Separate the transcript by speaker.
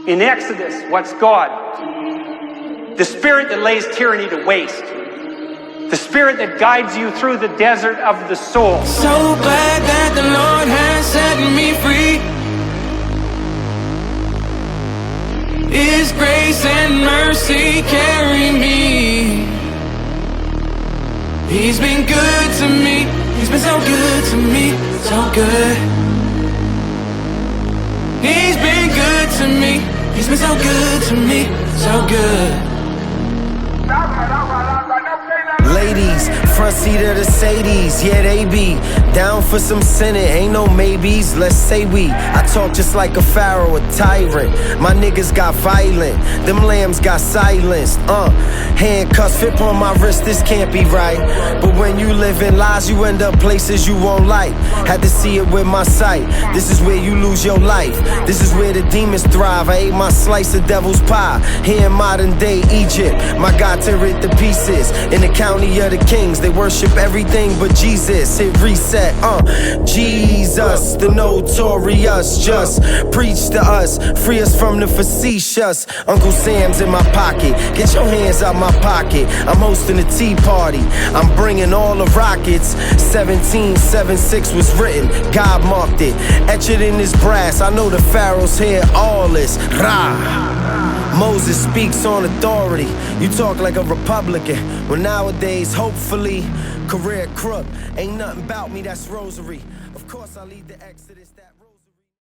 Speaker 1: In Exodus, what's God? The spirit that lays tyranny to waste. The spirit that guides you through the desert of the soul.
Speaker 2: So glad that the Lord has set me free. His grace and mercy carry me. He's been good to me. He's been so good to me, so good. He's been good to me. He's been so good to me, so good.
Speaker 3: Ladies, front seat of the Sadies, yeah they be down for some sinning, ain't no maybes, let's say we. I talk just like a pharaoh, a tyrant. My niggas got violent, them lambs got silenced. Handcuffs fit on my wrist, this can't be right. But when you live in lies, you end up places you won't like. Had to see it with my sight. This is where you lose your life. This is where the demons thrive. I ate my slice of devil's pie here in modern day Egypt. My God tear it to pieces. In the county of the kings, they worship everything but Jesus. Hit reset, Jesus, the notorious, just preach to us, free us from the facetious. Uncle Sam's in my pocket, get your hands out my pocket. I'm hosting a tea party, I'm bringing all the rockets. 1776 was written, God marked it, etch it in his brass. I know the pharaoh's hear all this. Rah. Moses speaks on authority. You talk like a Republican. Well, nowadays, hopefully, career crook. Ain't nothing about me that's rosary. Of course, I lead the Exodus that